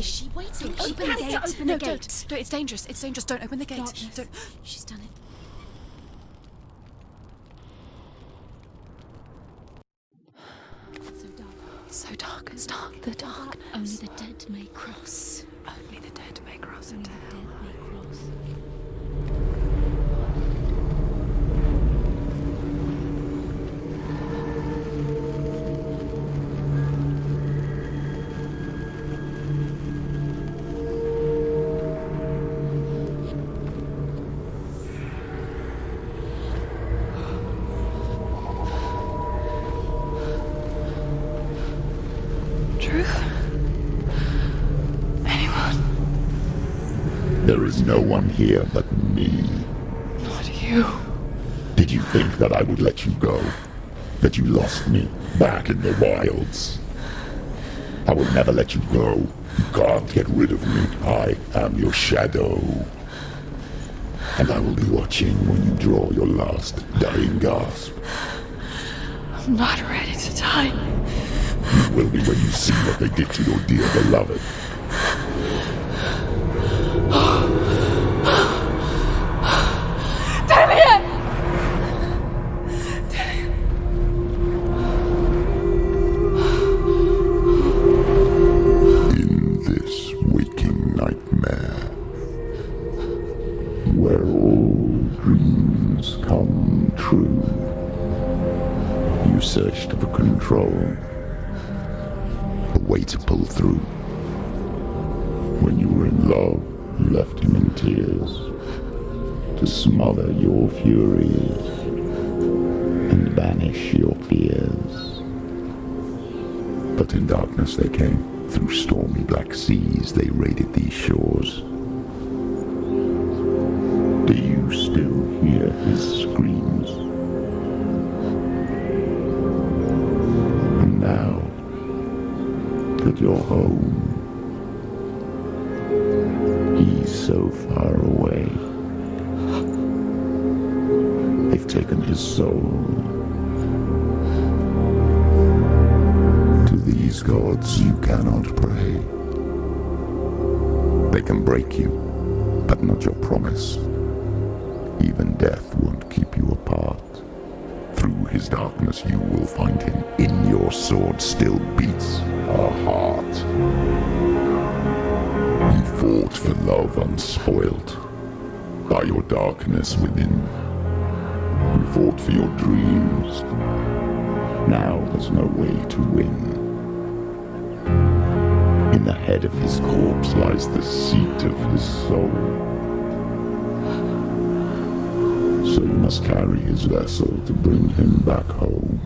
Is she waiting? Open the gate. Open No, the gate. don't. It's dangerous. It's dangerous. Don't open the gate. Darkness. Don't. She's done it. So dark. So dark. It's dark. The darkness. Only the dead may cross. Only the dead may cross Only into the hell. dead may cross. Truth? Anyone? There is no one here but me. Not you. Did you think that I would let you go? That you lost me back in the wilds? I will never let you go. You can't get rid of me. I am your shadow. And I will be watching when you draw your last dying gasp. I'm not ready to die. You will be when you see what they did to your dear beloved. Damien! In this waking nightmare, where all dreams come true, you searched for control, a way to pull through. When you were in love, you left him in tears, to smother your furies and banish your fears. But in darkness they came, through stormy black seas they raided these shores. Do you still hear his screams? And now that you're home, he's so far away. They've taken his soul. To these gods you cannot pray. They can break you, but not your promise. Even death won't keep you apart. Through his darkness you will find him. In your sword still beats a heart. You fought for love unspoilt by your darkness within. You fought for your dreams. Now there's no way to win. In the head of his corpse lies the seat of his soul. So you must carry his vessel to bring him back home.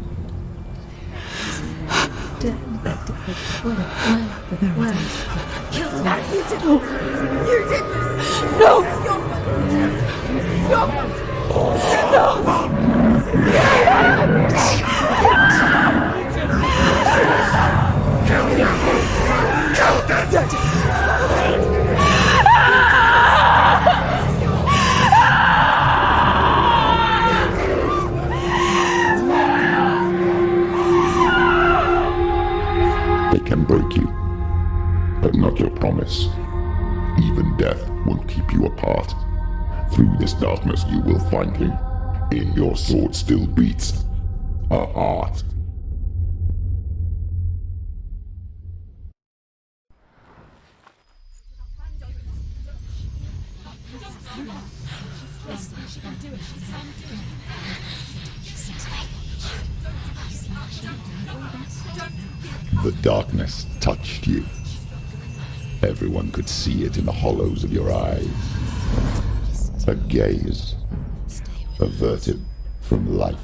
They can break you, but not your promise. Even death won't keep you apart. Through this darkness you will find him. In your sword still beats a heart. The darkness touched you. Everyone could see it in the hollows of your eyes. A gaze averted from life.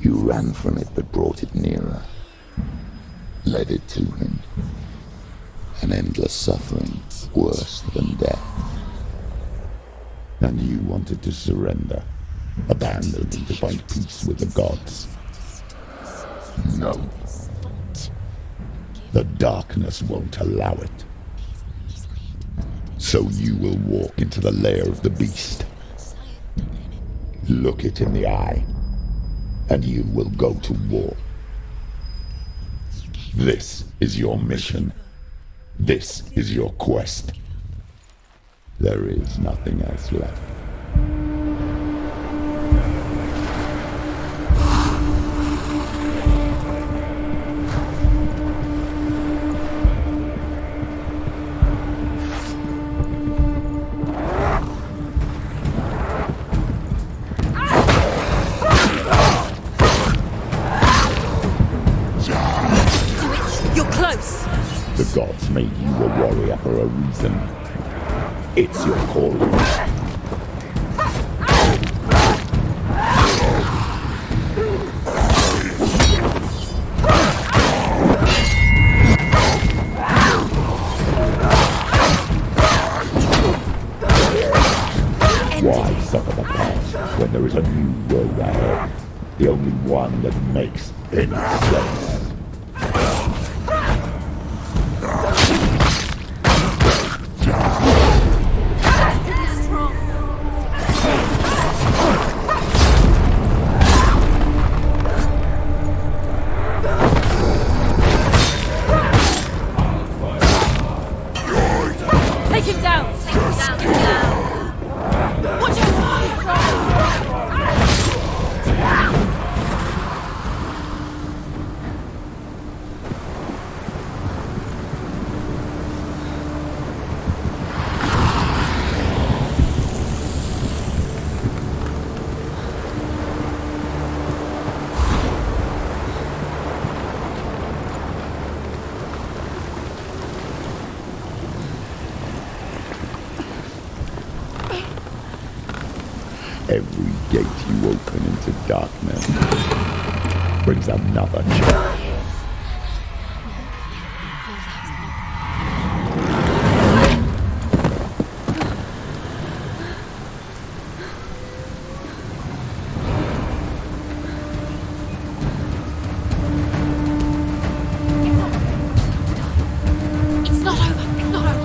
You ran from it but brought it nearer, led it to him. An endless suffering, worse than death. And you wanted to surrender, abandon and to find peace with the gods. No. The darkness won't allow it. So you will walk into the lair of the beast. Look it in the eye, and you will go to war. This is your mission. This is your quest. There is nothing else left. The gods made you a warrior for a reason. It's your calling. Why suffer the past when there is a new road ahead? The only one that makes any sense. Every gate you open into darkness brings another challenge. It's not over. It's not over.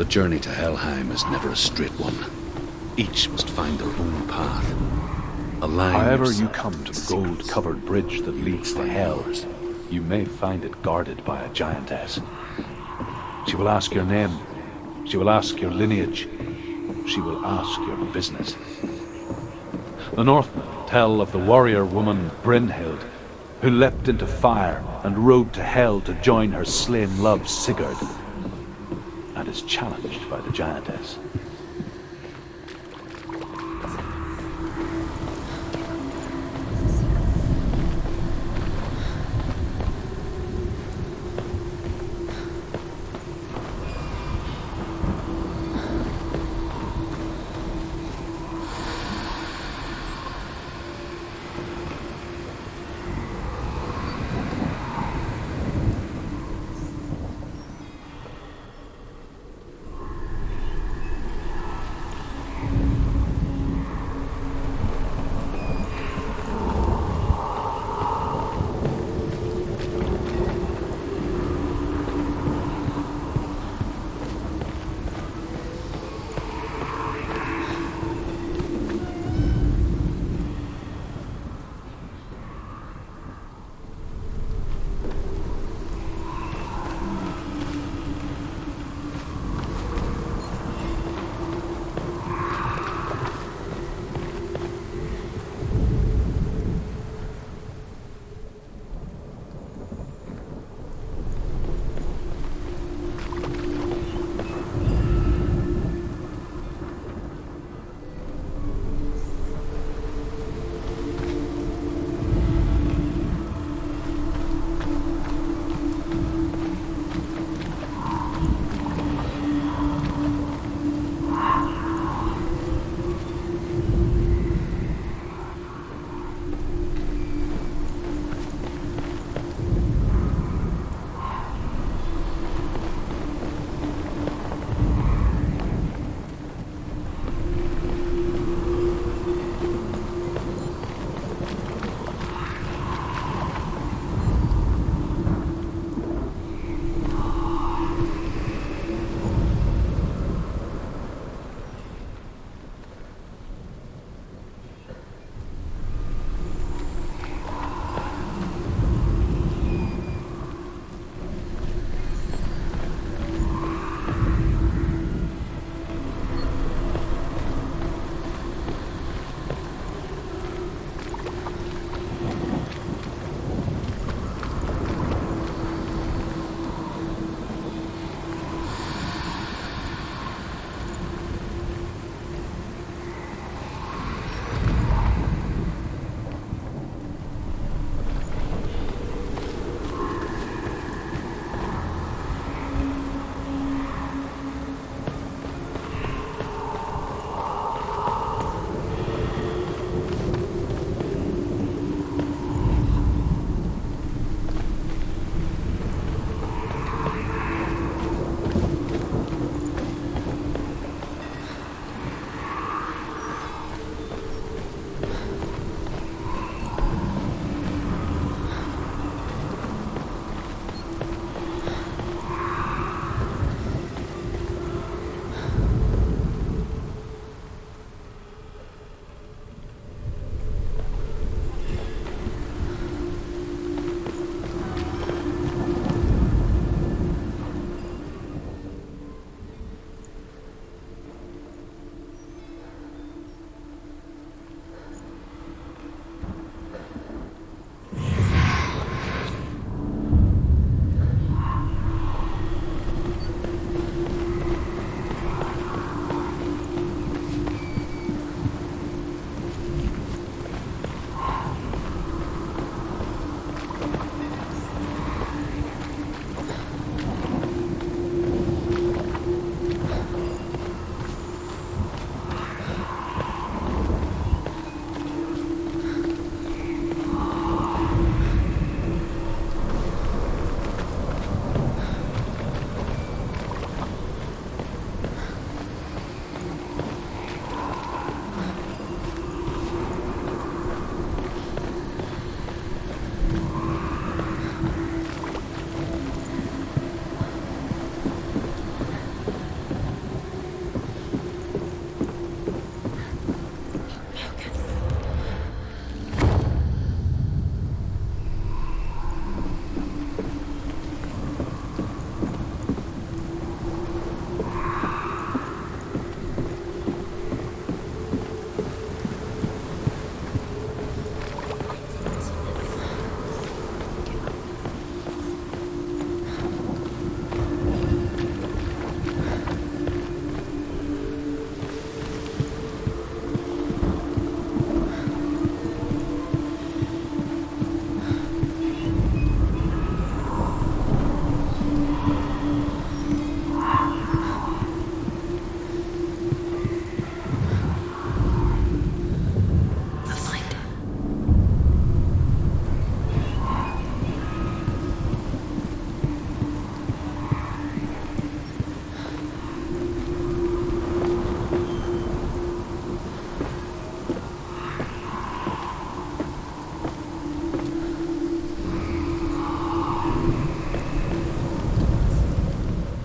The journey to Helheim is never a straight one. Each must find their own path. Align However you yourself come to with the secrets. gold-covered bridge that leads to Hell, you may find it guarded by a giantess. She will ask your name. She will ask your lineage. She will ask your business. The Northmen tell of the warrior woman Brynhild, who leapt into fire and rode to Hell to join her slain love Sigurd, and is challenged by the giantess.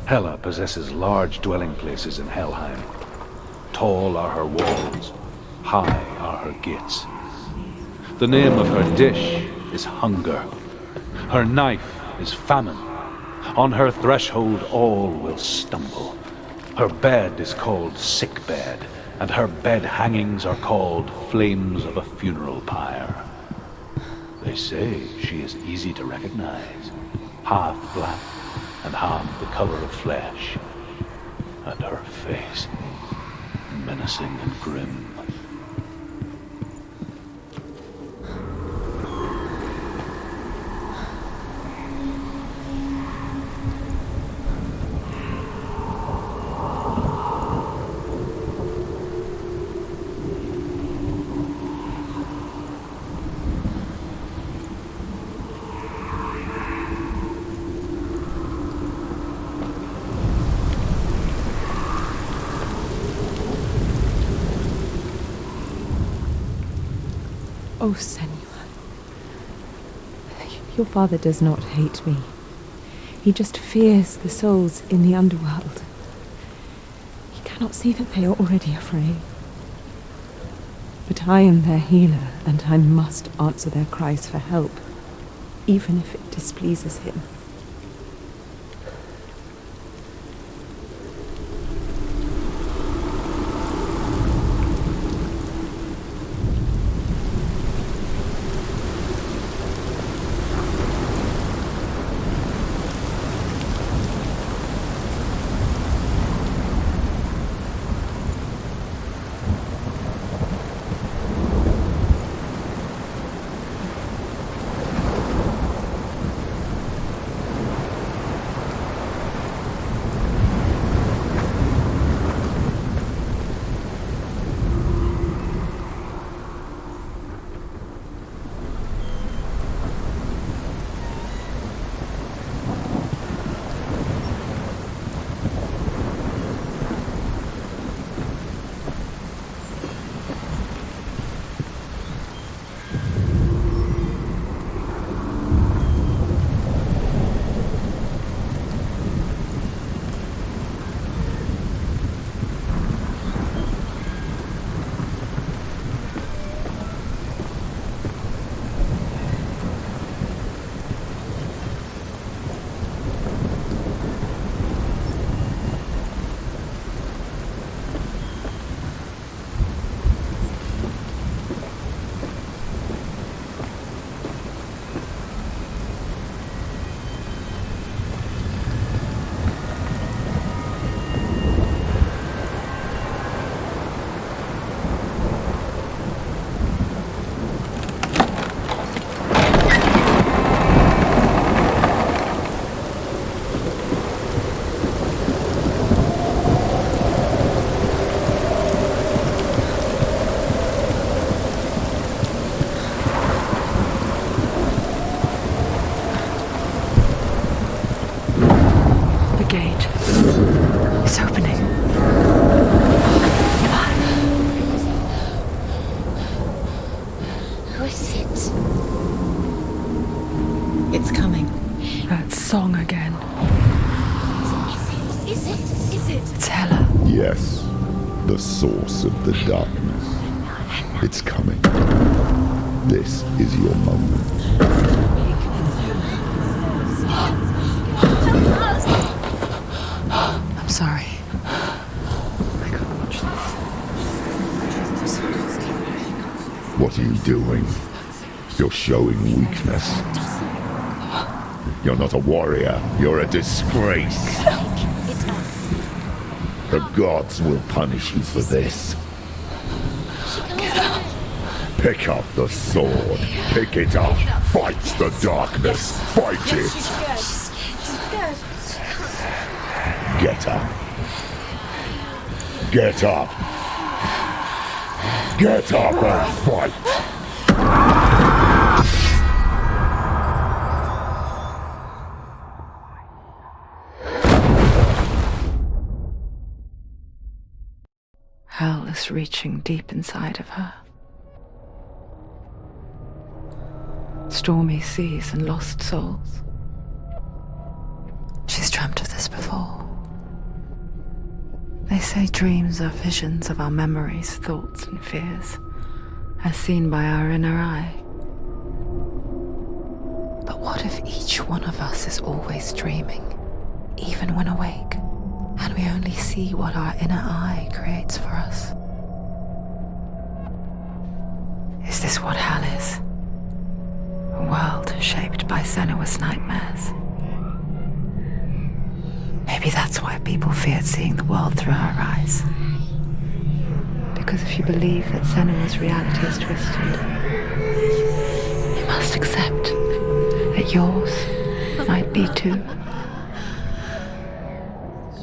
Hela possesses large dwelling places in Helheim. Tall are her walls, high are her gates. The name of her dish is hunger. Her knife is famine. On her threshold all will stumble. Her bed is called sick bed, and her bed hangings are called flames of a funeral pyre. They say she is easy to recognize, half black and half the color of flesh, and her face menacing and grim. Oh, Senua. Your father does not hate me. He just fears the souls in the underworld. He cannot see that they are already afraid. But I am their healer, and I must answer their cries for help, even if it displeases him. Song again. Is it? It's Hela. Yes, the source of the darkness. It's coming. This is your moment. I'm sorry. I can't watch this. What are you doing? You're showing weakness. You're not a warrior. You're a disgrace. The gods will punish you for this. Pick up the sword. Pick it up. Fight the darkness. Fight it. Get up. Get up. Get up and fight. Hell is reaching deep inside of her. Stormy seas and lost souls. She's dreamt of this before. They say dreams are visions of our memories, thoughts, and fears, as seen by our inner eye. But what if each one of us is always dreaming, even when awake, and we only see what our inner eye creates for us? Is this what hell is? A world shaped by Senua's nightmares. Maybe that's why people feared seeing the world through her eyes. Because if you believe that Senua's reality is twisted, you must accept that yours might be too.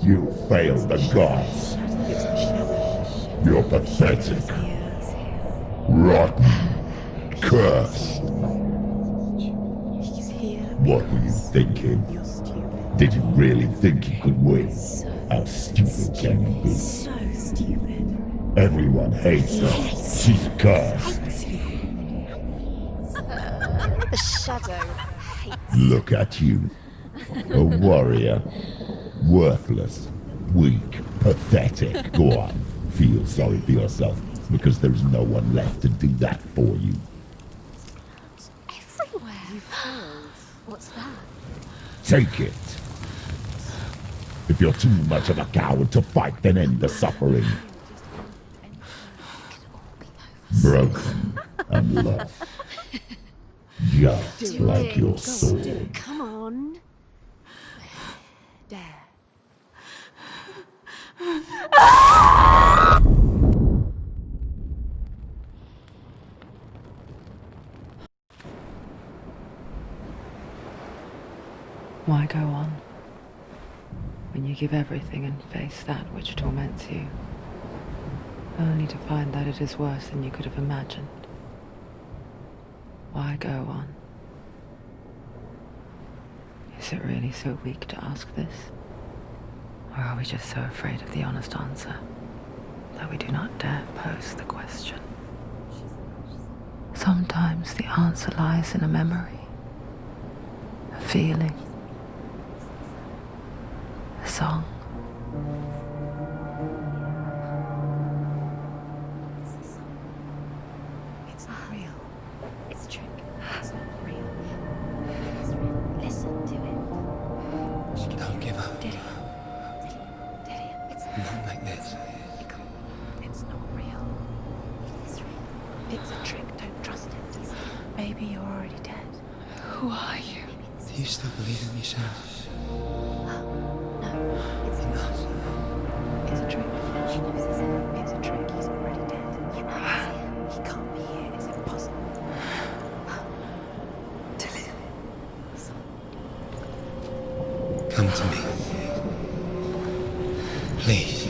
You failed the gods. You're pathetic. Rotten. Cursed. What were you thinking? Did you really think you could win? How stupid can you be? So stupid. Everyone hates her. She's cursed. The shadow hates. Look at you. A warrior. Worthless. Weak. Pathetic. Go on. Feel sorry for yourself, because there's no one left to do that for you. Everywhere. You failed. What's that? Take it. If you're too much of a coward to fight, then end the suffering. Broken and lost. Just like your sword. Come on. Dare. Why go on when you give everything and face that which torments you, only to find that it is worse than you could have imagined? Why go on? Is it really so weak to ask this? Or are we just so afraid of the honest answer that we do not dare pose the question? Sometimes the answer lies in a memory, a feeling, a song. It's not real. It's a trick. It's not real. It is real. Listen to it. Don't give up. Did it? It's Not like this. It's not real. It is real. It's a trick. Don't trust it. Maybe you're already dead. Who are you? Do you still believe in me, Senua? No, it's not. It's a trick. She knows he's here. It's a trick. He's already dead. You know he's here. He can't be here. It's impossible. Come to me. Please.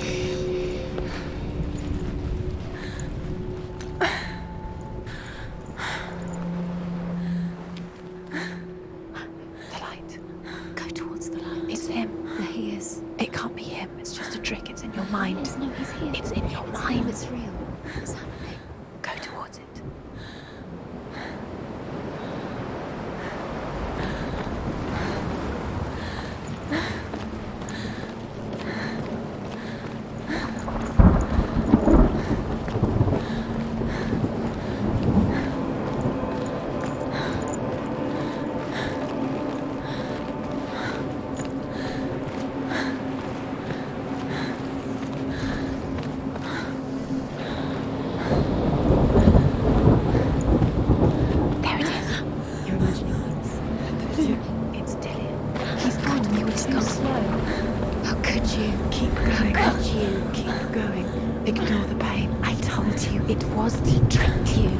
The light. Go towards the light. It's him. There he is. It can't be him. It's just a trick. It's in your mind. No, he's here. It's in your mind. It's real. It's happening. Go towards it. There it is. You're imagining things. It's Dillian. He's gone. You were too slow. How could you? Keep going. How could you? Keep going. Ignore the pain. I told you it was the trick you.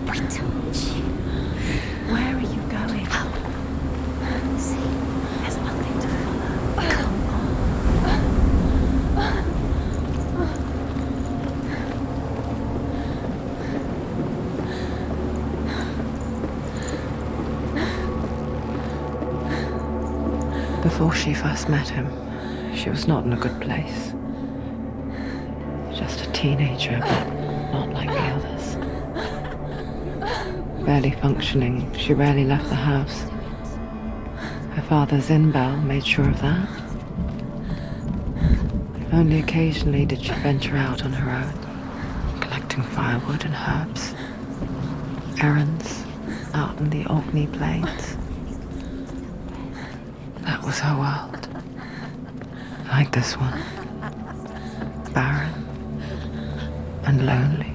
I told you. Where are you going? See, there's nothing to follow. Come on. Before she first met him, she was not in a good place. Just a teenager, but not like the others. Barely functioning, she rarely left the house. Her father's in bell made sure of that. Only occasionally did she venture out on her own, collecting firewood and herbs. Errands out in the Orkney plains. That was her world. Like this one. Barren and lonely.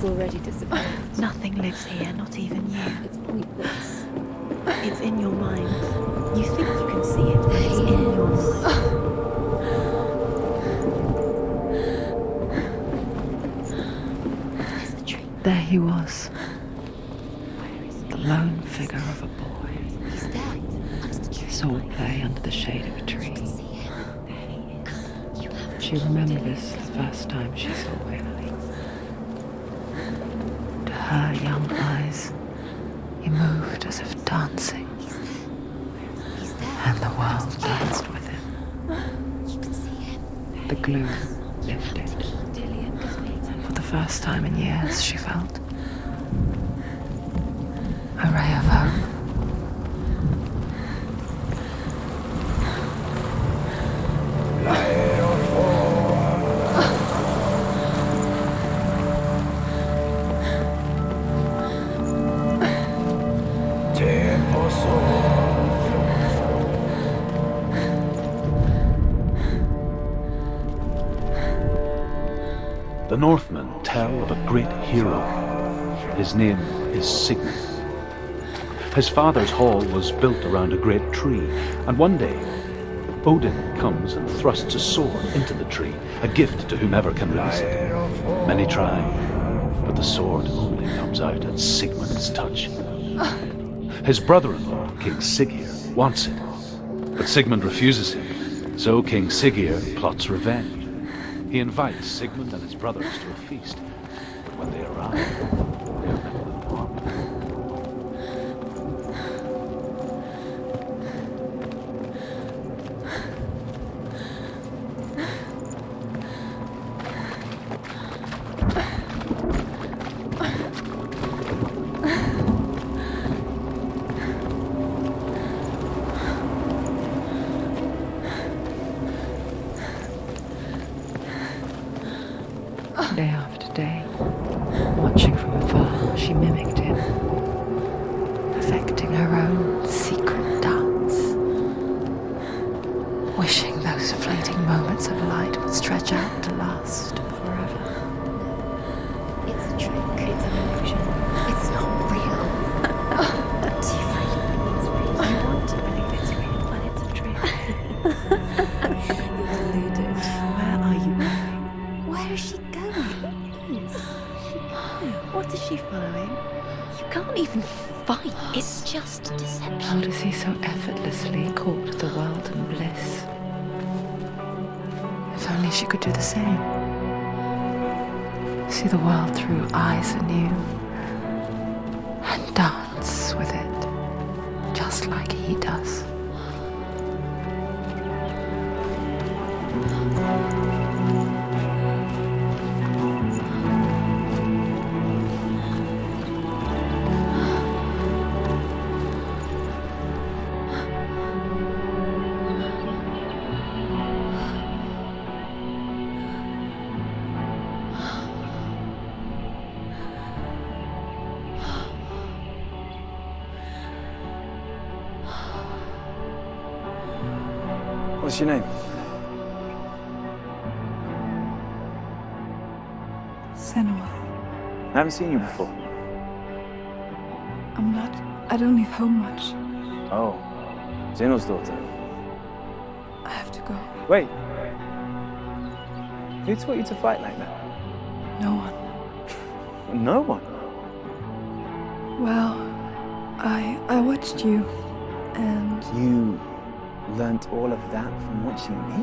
Already disappeared. Nothing lives here, not even you. It's pointless. It's in your mind. You think you can see it, but it's in your mind. There's the tree. There he was. The lone figure of a boy. He's there. Under the tree. Saw play under the shade of a tree. See him. There he is. She remembers the first time she saw him. Her young eyes, he moved as if dancing, and the world danced with him. You can see him. The gloom lifted, and for the first time in years she felt a ray of hope. The Northmen tell of a great hero. His name is Sigmund. His father's hall was built around a great tree, and one day Odin comes and thrusts a sword into the tree, a gift to whomever can release it. Many try, but the sword only comes out at Sigmund's touch. His brother-in-law, King Siggeir, wants it, but Sigmund refuses him, so King Siggeir plots revenge. He invites Sigmund and his brothers to a feast, but when they arrive, they are met with a mob. Day after day, watching from afar, she mimicked him, perfecting her own secret dance, wishing those fleeting moments of light would stretch out to last forever. It's a trick. It's an illusion. It's not real. Do you think it's real? I want to believe it's real, but it's a trick. You're deluded. Where are you going? Where is she going? What is she following? You can't even fight. It's just deception. How does he so effortlessly court the world and bliss? If only she could do the same. See the world through eyes anew and dance with it, just like he does. What's your name? Senua. I haven't seen you before. I don't leave home much. Oh, Zeno's daughter. I have to go. Wait. Who taught you to fight like that? No one. No one? Well, I watched you, and You learnt all of that from watching me?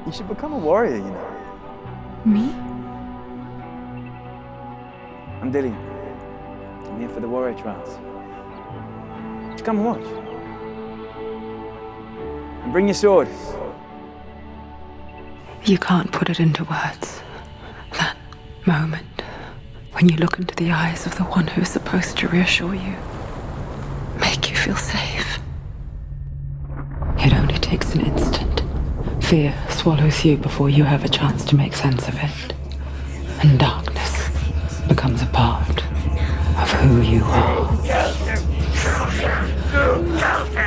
You should become a warrior, you know. me? I'm Dillian. I'm here for the warrior trials. Just come and watch. And bring your sword. You can't put it into words. That moment when you look into the eyes of the one who's supposed to reassure you, make you feel safe. It only takes an instant. Fear swallows you before you have a chance to make sense of it. And darkness becomes a part of who you are.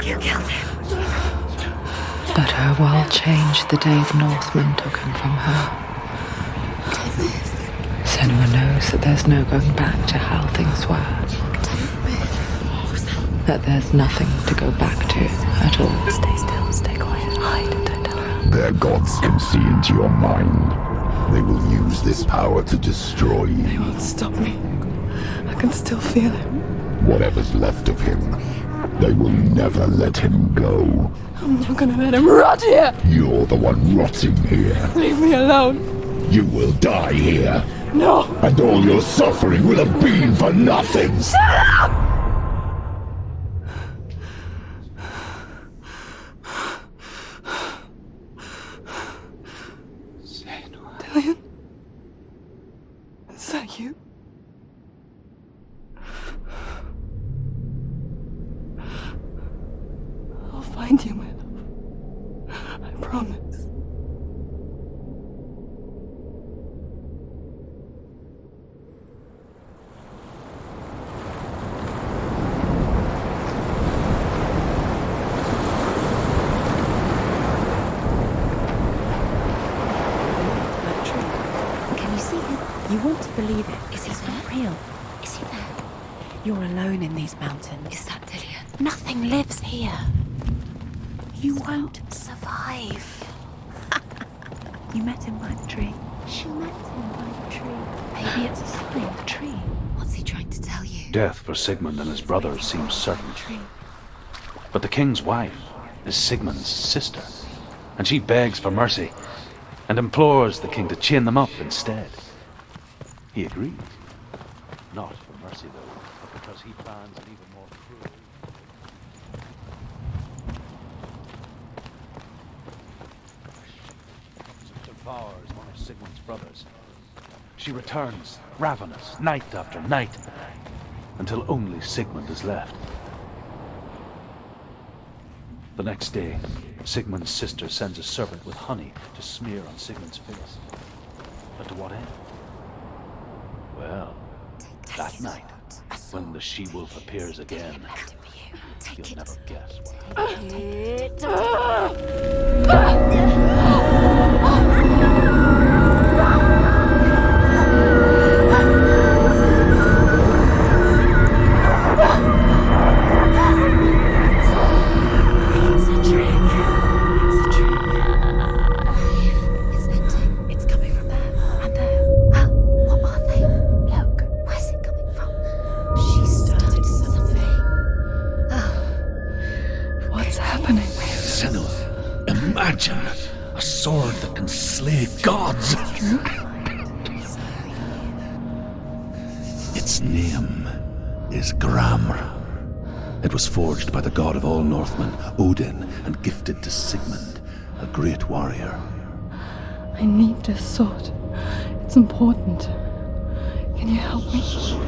You killed him. But her world changed the day the Northmen took him from her. Senua knows that there's no going back to how things were. That there's nothing to go back to at all. Stay still, stay quiet, hide, don't tell her. Their gods can see into your mind. They will use this power to destroy They you. won't stop me. I can still feel him. Whatever's left of him, they will never let him go. I'm not gonna let him rot here. You're the one rotting here. Leave me alone. You will die here. No. And all your suffering will have been for nothing. Dillian? Is that you? I'll find you, my love. I promise. Can you see him? You want to believe it. Is it not real? Is he there? You're alone in these mountains. Is that Dillian? Nothing lives here. You won't survive. You met him by the tree. She met him by the tree. Maybe it's a sign. The tree. What's he trying to tell you? Death for Sigmund and his brothers seems certain. Tree. But the king's wife is Sigmund's sister, and she begs for mercy and implores the king to chain them up instead. He agrees. Not for mercy, though, but because he plans an even more cruel... devours one of Sigmund's brothers. She returns, ravenous, night after night, until only Sigmund is left. The next day, Sigmund's sister sends a servant with honey to smear on Sigmund's face. But to what end? Well, that night, when the she-wolf appears again, you'll never guess what. It's coming from there. Its name is Gramr. It was forged by the god of all Northmen, Odin, and gifted to Sigmund, a great warrior. I need this sword. It's important. Can you help me?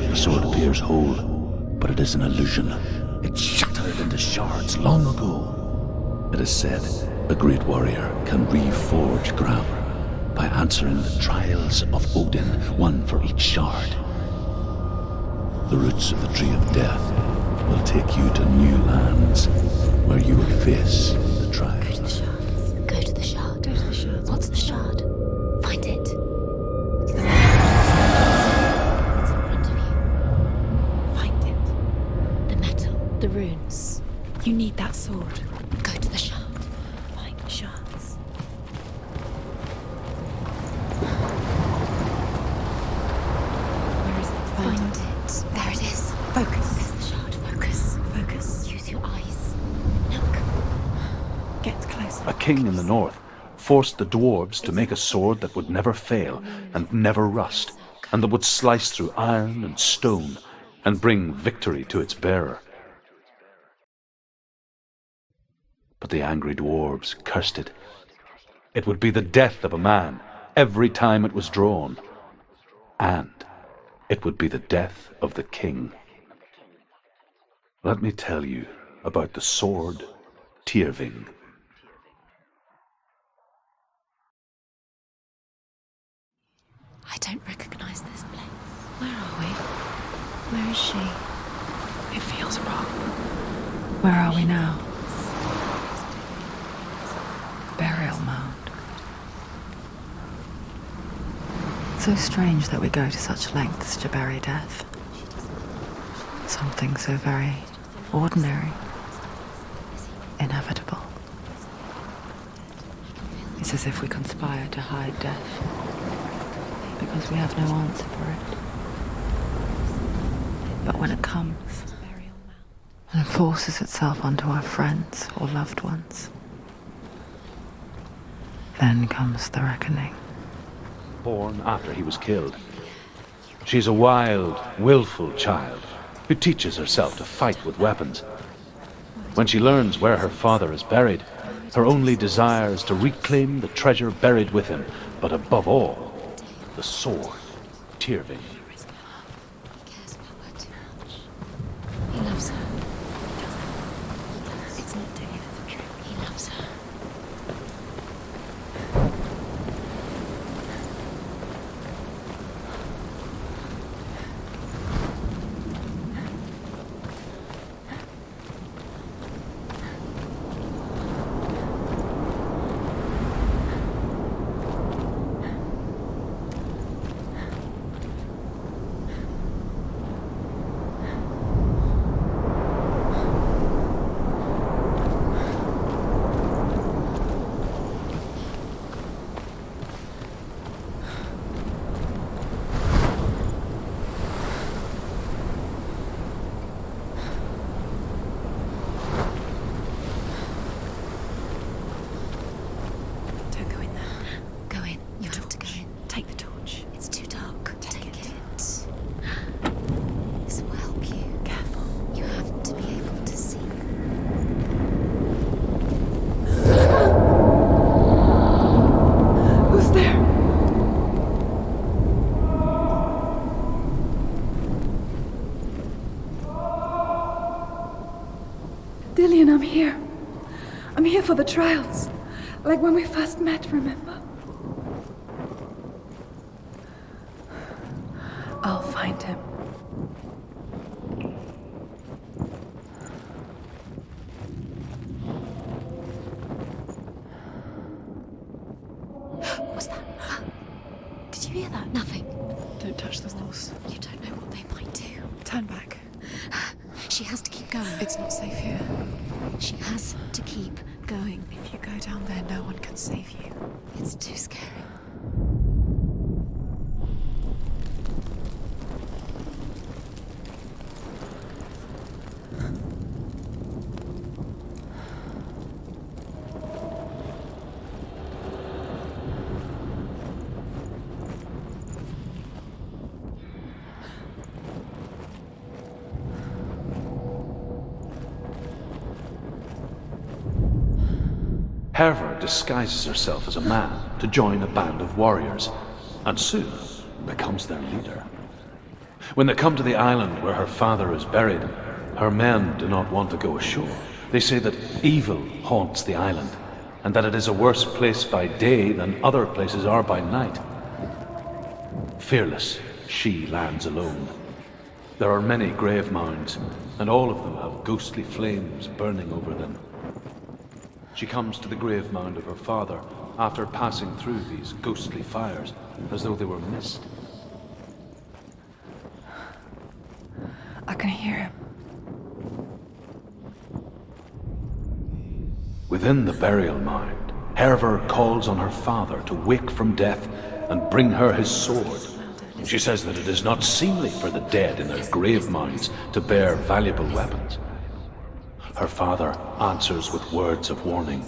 The sword appears whole, but it is an illusion. It shattered into shards long ago. It is said a great warrior can reforge Gramr by answering the trials of Odin, one for each shard. The roots of the Tree of Death will take you to new lands where you will face the trials. Go to the shard. Go to the shard. Go to the shard. What's the shard? Find it. It's in front of you. Find it. The metal. The runes. You need that sword. Go to the shard. Find the shards. Where is it? Find it. There it is. Focus. There's the shard. Focus. Focus. Use your eyes. Look. Get closer. A king in the north forced the dwarves to make a sword that would never fail and never rust, and that would slice through iron and stone and bring victory to its bearer. But the angry dwarves cursed it. It would be the death of a man every time it was drawn, and it would be the death of the king. Let me tell you about the sword Tyrving. I don't recognize this place. Where are we? Where is she? It feels wrong. Where are we now? Burial mound. So strange that we go to such lengths to bury death. Something so very ordinary, inevitable. It's as if we conspire to hide death, because we have no answer for it. But when it comes, and forces itself onto our friends or loved ones, then comes the reckoning. Born after he was killed. She's a wild, willful child who teaches herself to fight with weapons. When she learns where her father is buried, her only desire is to reclaim the treasure buried with him, but above all, the sword, Tyrving. He loves her. It's not doing anything. He loves her. Dillian, I'm here. I'm here for the trials. Like when we first met, remember? I'll find him. What was that? Did you hear that? Nothing. Don't touch the walls. You don't know what they might do. Turn back. She has to keep going. It's not safe here. She has to keep going. If you go down there, no one can save you. It's too scary. Hervor disguises herself as a man to join a band of warriors, and soon becomes their leader. When they come to the island where her father is buried, her men do not want to go ashore. They say that evil haunts the island, and that it is a worse place by day than other places are by night. Fearless, she lands alone. There are many grave mounds, and all of them have ghostly flames burning over them. She comes to the grave mound of her father after passing through these ghostly fires, as though they were mist. I can hear him. Within the burial mound, Hervor calls on her father to wake from death and bring her his sword. She says that it is not seemly for the dead in their grave mounds to bear valuable weapons. Her father answers with words of warning.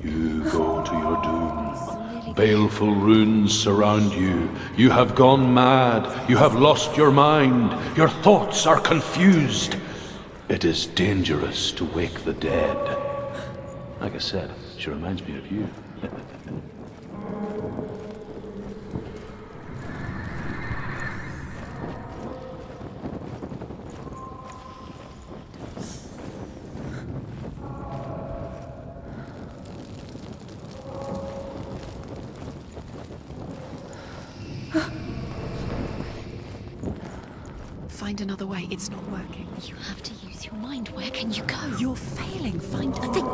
You go to your doom. Baleful runes surround you. You have gone mad. You have lost your mind. Your thoughts are confused. It is dangerous to wake the dead. Like I said, she reminds me of you. Find another way. It's not working. You have to use your mind. Where can you go? You're failing. Find a Think.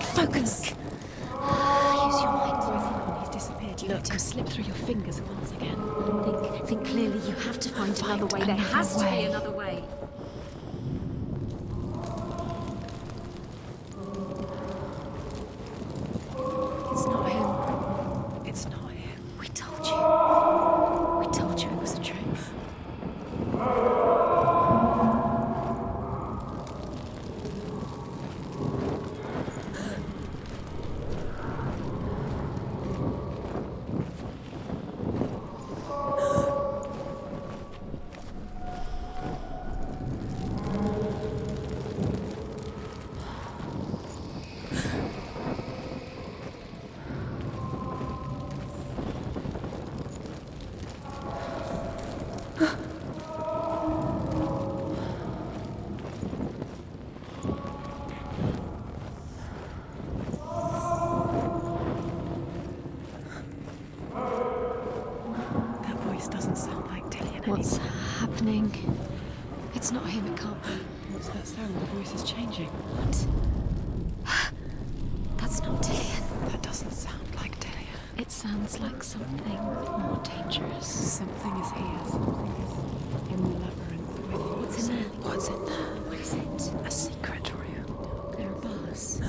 Focus. Use your mind. He's disappeared. You let him slip through your fingers once again. Think clearly. You have to find another way. There has to be another way. It's not him. It's not him. We told you. We told you it was the truth. What's happening? It's not him, it can't be. What's that sound? The voice is changing. What? That's not Dillian. That doesn't sound like Dillian. It sounds like something more dangerous. Something is here. Something is in the labyrinth with you. What's in there? What's in there? What is it? A secret room. There are bars.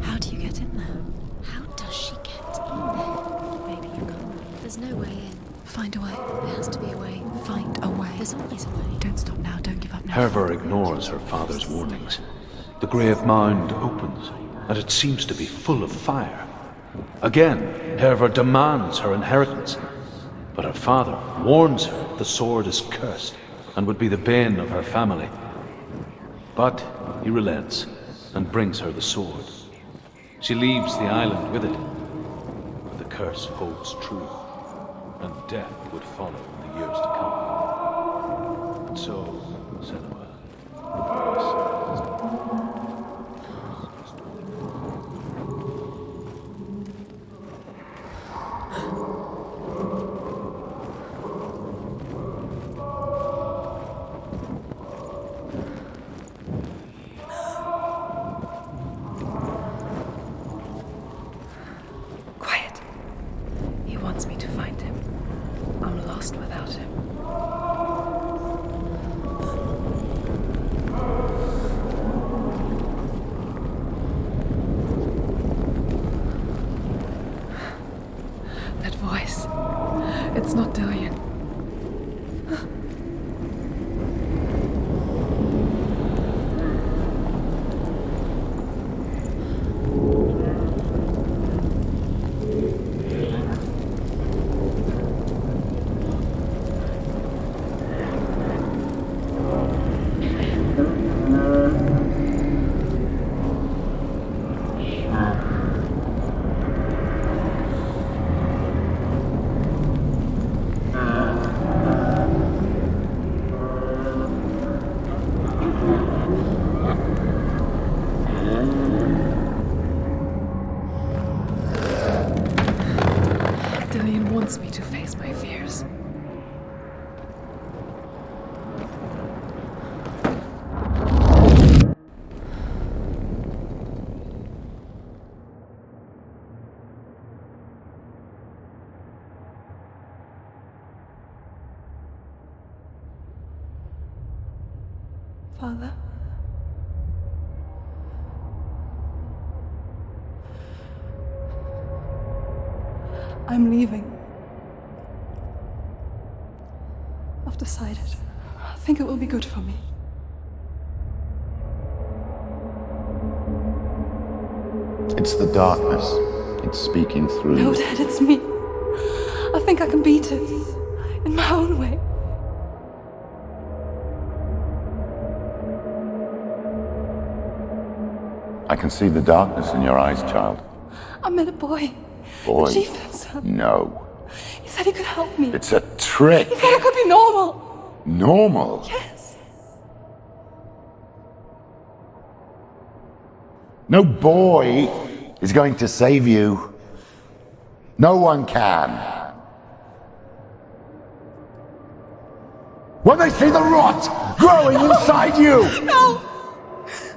How do you get in there? How does she get in there? Maybe you can't. There's no way in. Find a way. There has to be a way. Find a way. There's always a way. Don't stop now. Don't give up now. Hervor ignores her father's warnings. The grave mound opens, and it seems to be full of fire. Again, Hervor demands her inheritance, but her father warns her the sword is cursed and would be the bane of her family. But he relents and brings her the sword. She leaves the island with it, but the curse holds true, and death would follow in the years to come. And so, Senua, Quiet. He wants me to find him. I'm lost without him. That voice. It's not Dillian. wants me to face my fears. Father? I'm leaving. I've decided. I think it will be good for me. It's the darkness. It's speaking through No, you. Dad, it's me. I think I can beat it. In my own way. I can see the darkness in your eyes, child. I met a boy. Boy. The chief had some. No. He said he could help me. It's a trick. He said I could be normal. Normal? Yes. No boy is going to save you. No one can. When they see the rot growing inside you, No!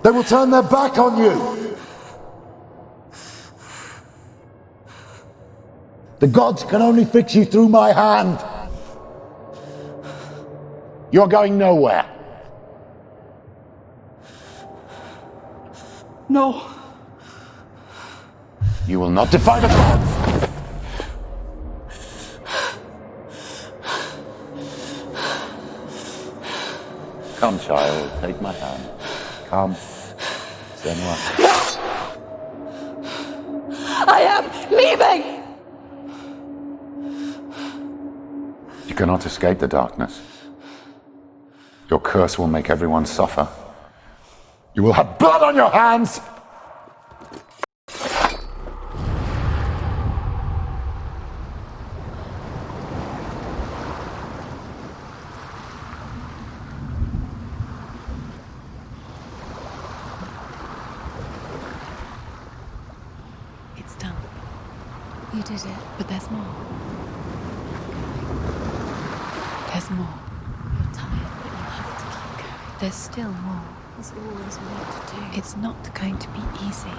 they will turn their back on you. The gods can only fix you through my hand. You're going nowhere. No. You will not defy the gods. Come, child, take my hand. Come. Senua. I am leaving! You cannot escape the darkness. Your curse will make everyone suffer. You will have blood on your hands! It's done. You did it, but there's more. There's more. You're tired, but you have to keep going. There's still more. There's always more to do. It's not going to be easy.